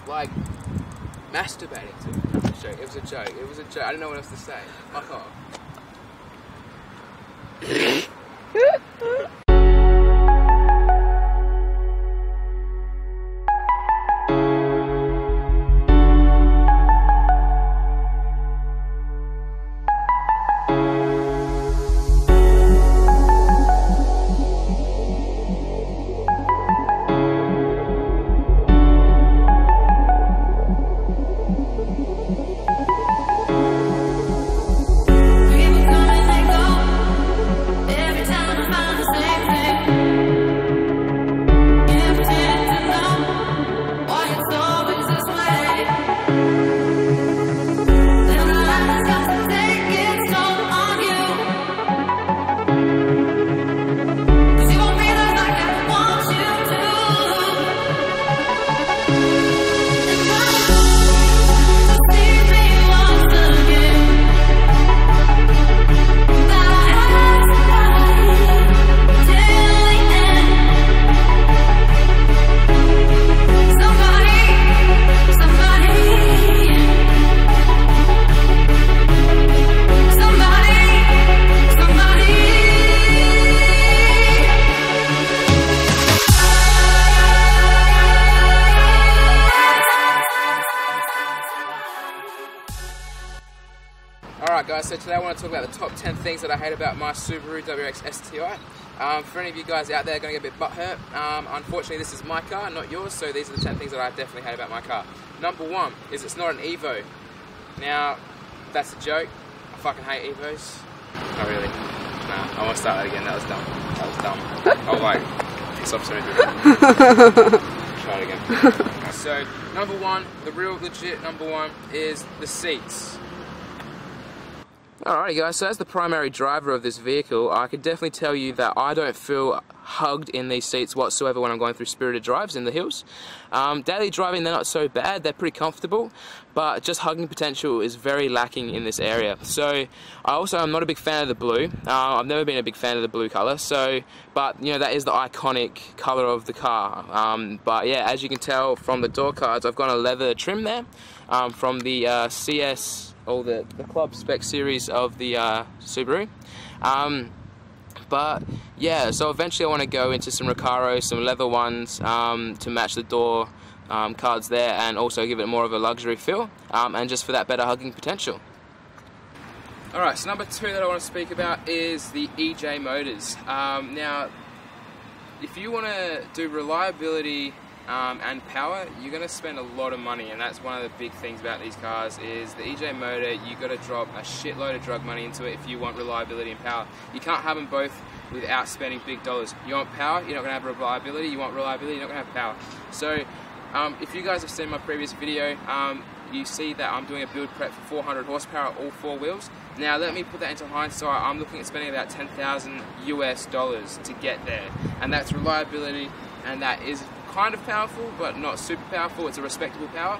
like masturbating to it. No, it was a joke. It was a joke. I didn't know what else to say. Fuck off. Alright guys, so today I want to talk about the top 10 things that I hate about my Subaru WRX STI. For any of you guys out there going to get a bit butthurt, unfortunately this is my car, not yours, so these are the 10 things that I definitely hate about my car. Number one is it's not an Evo. Now, that's a joke. I fucking hate Evos. Not really. Nah, I want to start that again. That was dumb. That was dumb. Oh, like, piss off so many. Try it again. So, number one, the real legit number one is the seats. Alrighty guys, so as the primary driver of this vehicle, I can definitely tell you that I don't feel hugged in these seats whatsoever when I'm going through spirited drives in the hills. Daily driving, they're not so bad, they're pretty comfortable, but just hugging potential is very lacking in this area. So I'm not a big fan of the blue. I've never been a big fan of the blue colour, but you know, that is the iconic colour of the car. But yeah, as you can tell from the door cards, I've got a leather trim there from the CS, or the club spec series of the Subaru. But yeah, so eventually I want to go into some Recaro, some leather ones to match the door cards there, and also give it more of a luxury feel, and just for that better hugging potential. Alright, so number two that I want to speak about is the EJ motors. Now, if you want to do reliability and power, you're going to spend a lot of money, and that's one of the big things about these cars is the EJ motor. You've got to drop a shitload of drug money into it if you want reliability and power. You can't have them both without spending big dollars. You want power, you're not going to have reliability. You want reliability, you're not going to have power. So if you guys have seen my previous video, you see that I'm doing a build prep for 400 horsepower, all four wheels. Now let me put that into hindsight. I'm looking at spending about $10,000 US to get there, and that's reliability, and that is kind of powerful, but not super powerful. It's a respectable power.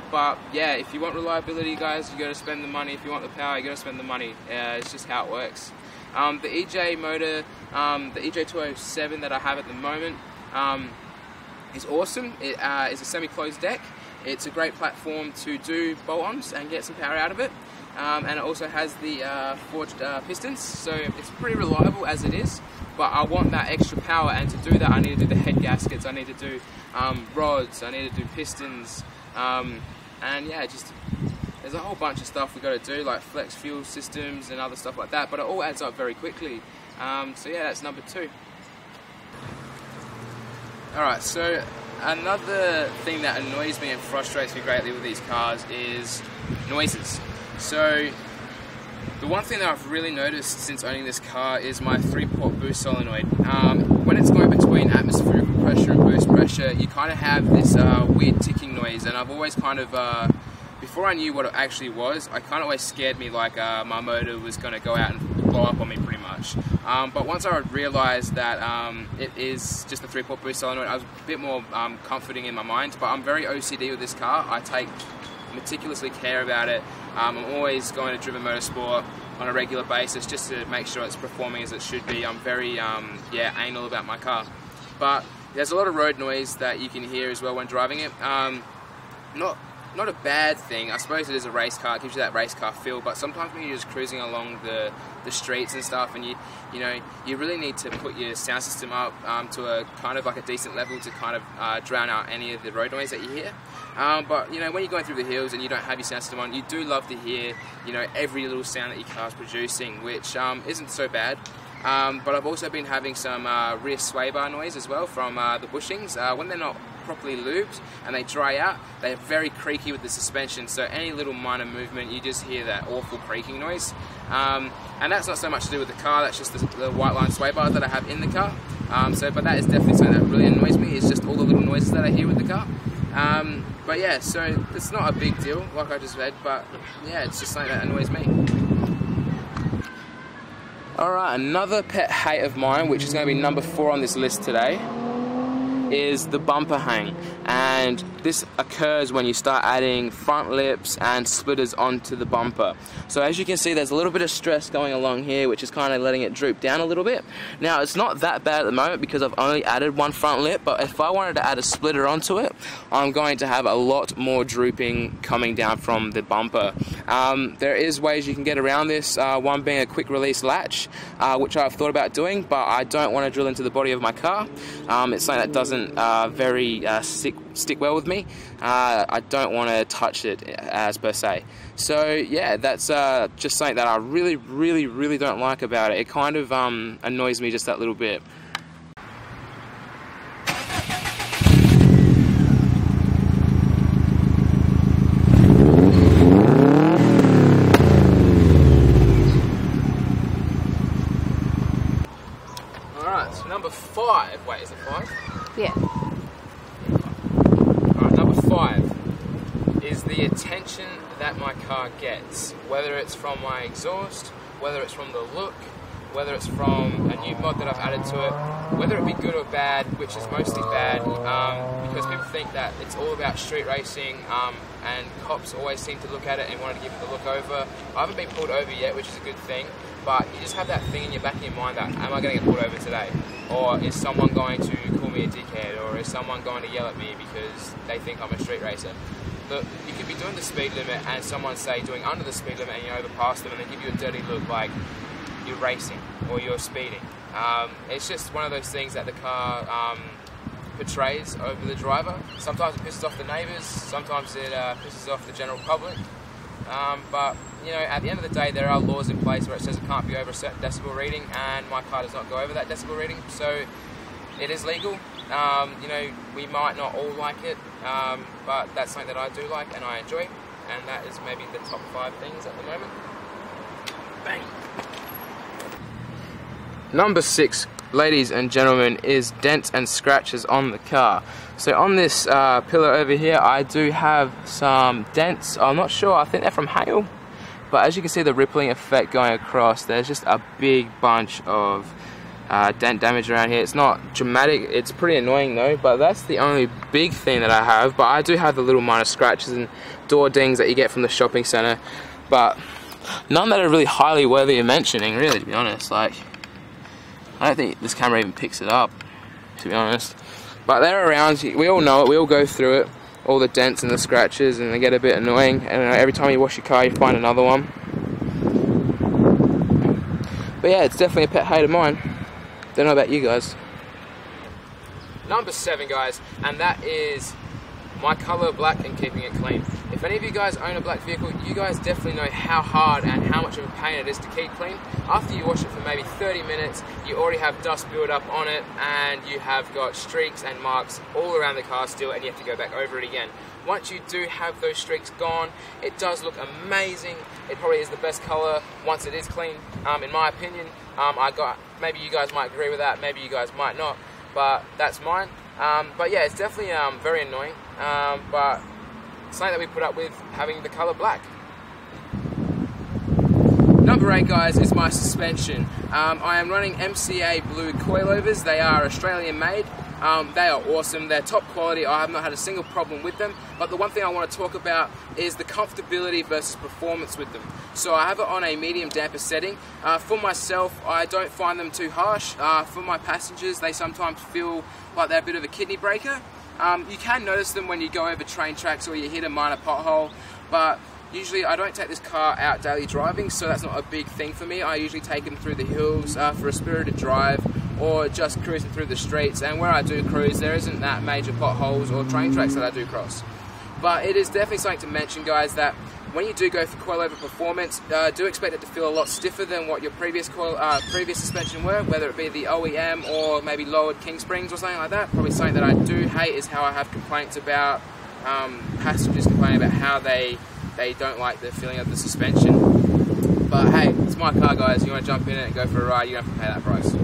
But yeah, if you want reliability, guys, you got to spend the money. If you want the power, you got to spend the money. It's just how it works. The EJ motor, the EJ207 that I have at the moment, is awesome. It is a semi-closed deck. It's a great platform to do bolt-ons and get some power out of it. And it also has the forged pistons, so it's pretty reliable as it is. But I want that extra power, and to do that I need to do the head gaskets, I need to do rods, I need to do pistons, and yeah, just there's a whole bunch of stuff we got to do, like flex fuel systems and other stuff like that, but it all adds up very quickly. So yeah, that's number two. Alright, so another thing that annoys me and frustrates me greatly with these cars is noises. So the one thing that I've really noticed since owning this car is my 3-port boost solenoid. When it's going between atmospheric pressure and boost pressure, you kind of have this weird ticking noise, and I've always kind of, before I knew what it actually was, I kind of always scared me like my motor was going to go out and blow up on me pretty much. But once I realised that it is just the 3-port boost solenoid, I was a bit more comforting in my mind. But I'm very OCD with this car. I take meticulously care about it. I'm always going to Driven Motorsport on a regular basis just to make sure it's performing as it should be. I'm very anal about my car. But there's a lot of road noise that you can hear as well when driving it. not a bad thing. I suppose it is a race car, it gives you that race car feel, but sometimes when you're just cruising along the streets and stuff, and you really need to put your sound system up to a kind of like a decent level to kind of drown out any of the road noise that you hear. But when you're going through the hills and you don't have your sound system on, you do love to hear every little sound that your car's producing, which isn't so bad. But I've also been having some rear sway bar noise as well from the bushings. When they're not properly lubed and they dry out, they're very creaky with the suspension, so any little minor movement you just hear that awful creaking noise. And that's not so much to do with the car, that's just the white line sway bars that I have in the car. But that is definitely something that really annoys me, is just all the little noises that I hear with the car. But yeah, so it's not a big deal like I just read, but yeah, it's just something that annoys me. Alright, another pet hate of mine, which is going to be number 4 on this list today, is the bumper hang. And this occurs when you start adding front lips and splitters onto the bumper. So as you can see, there's a little bit of stress going along here, which is kind of letting it droop down a little bit. Now it's not that bad at the moment because I've only added one front lip, but if I wanted to add a splitter onto it, I'm going to have a lot more drooping coming down from the bumper. There is ways you can get around this, one being a quick release latch, which I've thought about doing, but I don't want to drill into the body of my car. It's something that doesn't very stick well with me. I don't want to touch it as per se. So yeah, that's just something that I really don't like about it. It kind of annoys me just that little bit. Alright, so number 5. Wait, is it 5? Yeah. Alright, number 5 is the attention that my car gets. Whether it's from my exhaust, whether it's from the look, whether it's from a new mod that I've added to it, whether it be good or bad, which is mostly bad, because people think that it's all about street racing, and cops always seem to look at it and want to give it the look over. I haven't been pulled over yet, which is a good thing, but you just have that thing in your back of your mind that, am I going to get pulled over today? Or is someone going to call me a dickhead? Or is someone going to yell at me because they think I'm a street racer? Look, you could be doing the speed limit and someone say doing under the speed limit and you overpass them and they give you a dirty look like you're racing or you're speeding. It's just one of those things that the car portrays over the driver. Sometimes it pisses off the neighbours, sometimes it pisses off the general public. But at the end of the day, there are laws in place where it says it can't be over a certain decibel reading, and my car does not go over that decibel reading, so it is legal. We might not all like it, but that's something that I do like and I enjoy, and that is maybe the top 5 things at the moment. Bang! Number 6, ladies and gentlemen, is dents and scratches on the car. So on this pillar over here, I do have some dents. I'm not sure, I think they're from hail. But as you can see the rippling effect going across, there's just a big bunch of dent damage around here. It's not dramatic, it's pretty annoying though, but that's the only big thing that I have. But I do have the little minor scratches and door dings that you get from the shopping centre, but none that are really highly worthy of mentioning, really, to be honest. Like, I don't think this camera even picks it up, to be honest. But they're around, we all know it, we all go through it, all the dents and the scratches, and they get a bit annoying, and every time you wash your car you find another one. But yeah, it's definitely a pet hate of mine. Don't know about you guys. Number 7, guys, and that is my colour black and keeping it clean. If any of you guys own a black vehicle, you guys definitely know how hard and how much of a pain it is to keep clean. After you wash it for maybe 30 minutes, you already have dust build up on it, and you have got streaks and marks all around the car still, and you have to go back over it again. Once you do have those streaks gone, it does look amazing. It probably is the best colour once it is clean, in my opinion. Maybe you guys might agree with that, maybe you guys might not, but that's mine. But yeah, it's definitely very annoying, but something that we put up with having the colour black. Number 8, guys, is my suspension. I am running MCA blue coilovers. They are Australian made. They are awesome, they're top quality, I have not had a single problem with them, but the one thing I want to talk about is the comfortability versus performance with them. So I have it on a medium damper setting. For myself, I don't find them too harsh. For my passengers, they sometimes feel like they're a bit of a kidney breaker. You can notice them when you go over train tracks or you hit a minor pothole, but usually I don't take this car out daily driving, so that's not a big thing for me. I usually take them through the hills for a spirited drive, or just cruising through the streets, and where I do cruise there isn't that major potholes or train tracks that I do cross. But it is definitely something to mention, guys, that when you do go for coilover performance, do expect it to feel a lot stiffer than what your previous suspension were, whether it be the OEM or maybe lowered king springs or something like that. Probably something that I do hate is how I have complaints about passengers complaining about how they don't like the feeling of the suspension. But hey, it's my car, guys. You want to jump in it and go for a ride, you don't have to pay that price.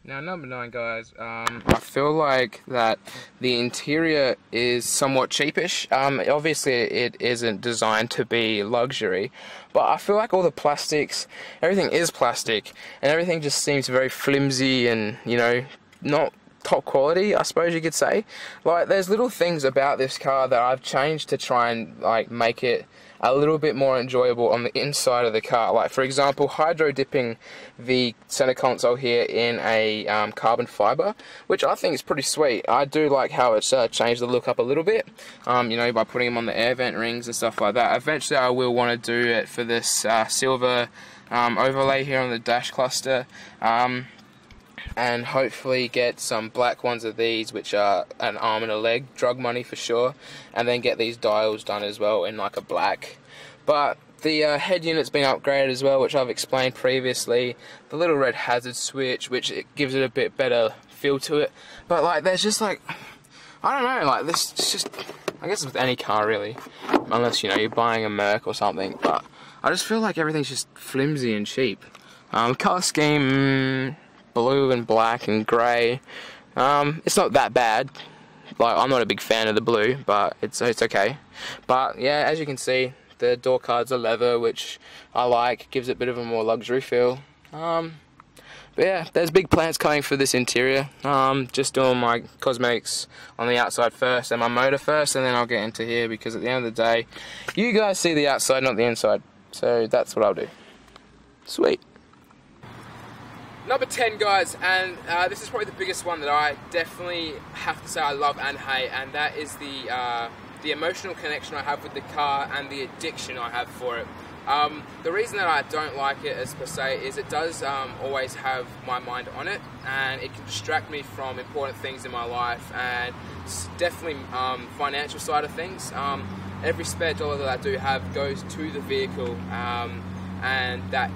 Now, number 9, guys, I feel like that the interior is somewhat cheapish. Obviously, it isn't designed to be luxury, but I feel like all the plastics, everything is plastic, and everything just seems very flimsy and, you know, not top quality, I suppose you could say. Like, there's little things about this car that I've changed to try and, like, make it a little bit more enjoyable on the inside of the car. Like, for example, hydro dipping the center console here in a carbon fiber, which I think is pretty sweet. I do like how it's changed the look up a little bit, you know, by putting them on the air vent rings and stuff like that. Eventually I will want to do it for this silver overlay here on the dash cluster, and hopefully get some black ones of these, which are an arm and a leg, drug money for sure, and then get these dials done as well in like a black. But the head unit's been upgraded as well, which I've explained previously. The little red hazard switch, which it gives it a bit better feel to it. But like, there's just like, I don't know, like this, it's just, I guess with any car really, unless, you know, you're buying a Merc or something, but I just feel like everything's just flimsy and cheap. Colour scheme, blue and black and grey. It's not that bad. Like, I'm not a big fan of the blue, but it's okay. But yeah, as you can see, the door cards are leather, which I like. Gives it a bit of a more luxury feel. But yeah, there's big plans coming for this interior. Just doing my cosmetics on the outside first and my motor first, and then I'll get into here, because at the end of the day, you guys see the outside, not the inside. So that's what I'll do. Sweet. Number 10, guys, and this is probably the biggest one that I definitely have to say I love and hate, and that is the emotional connection I have with the car and the addiction I have for it. The reason that I don't like it as per se is it does always have my mind on it, and it can distract me from important things in my life, and definitely financial side of things. Every spare dollar that I do have goes to the vehicle, and that,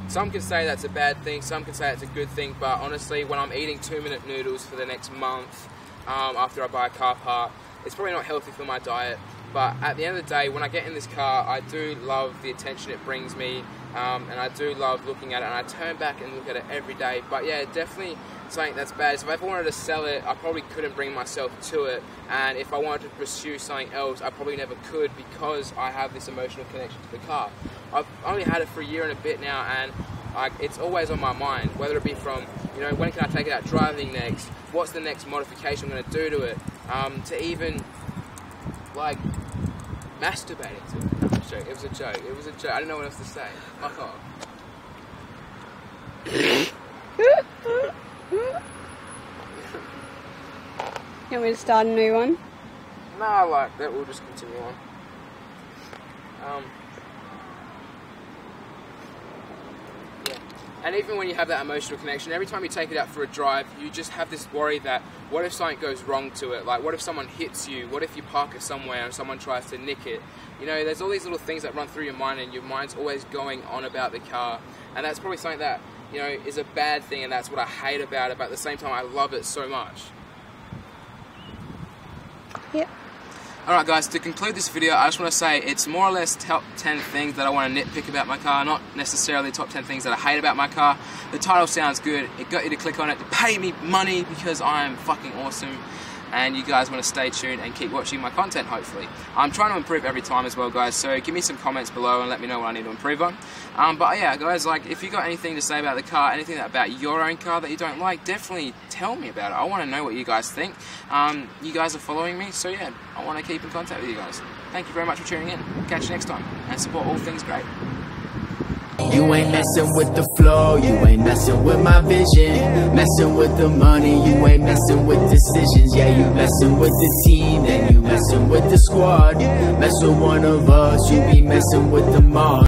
some can say that's a bad thing, some can say it's a good thing, but honestly, when I'm eating 2-minute noodles for the next month after I buy a car part, it's probably not healthy for my diet. But at the end of the day, when I get in this car, I do love the attention it brings me, and I do love looking at it, and I turn back and look at it every day. But yeah, definitely something that's bad. So if I ever wanted to sell it, I probably couldn't bring myself to it, and if I wanted to pursue something else, I probably never could, because I have this emotional connection to the car. I've only had it for a year and a bit now, and it's always on my mind, whether it be from, you know, when can I take it out driving next, what's the next modification I'm going to do to it, to even, like, masturbating to it. No, it was a joke, it was a joke, it was a joke, I didn't know what else to say, fuck off. You want me to start a new one? No, I like that, we'll just continue on. And even when you have that emotional connection, every time you take it out for a drive, you just have this worry that, what if something goes wrong to it? Like, what if someone hits you? What if you park it somewhere and someone tries to nick it? You know, there's all these little things that run through your mind, and your mind's always going on about the car. And that's probably something that, you know, is a bad thing, and that's what I hate about it, but at the same time, I love it so much. Yep. Alright guys, to conclude this video, I just want to say it's more or less top 10 things that I want to nitpick about my car, not necessarily top 10 things that I hate about my car. The title sounds good, it got you to click on it to pay me money because I am fucking awesome, and you guys want to stay tuned and keep watching my content, hopefully. I'm trying to improve every time as well, guys, so give me some comments below and let me know what I need to improve on. But yeah, guys, like, if you got anything to say about the car, anything about your own car that you don't like, definitely tell me about it. I want to know what you guys think. You guys are following me, so yeah, I want to keep in contact with you guys. Thank you very much for tuning in. Catch you next time, and support all things great. You ain't messing with the flow, you ain't messing with my vision. Messing with the money, you ain't messing with decisions. Yeah, you messing with the team, then you messing with the squad. Mess with one of us, you be messing with the mob.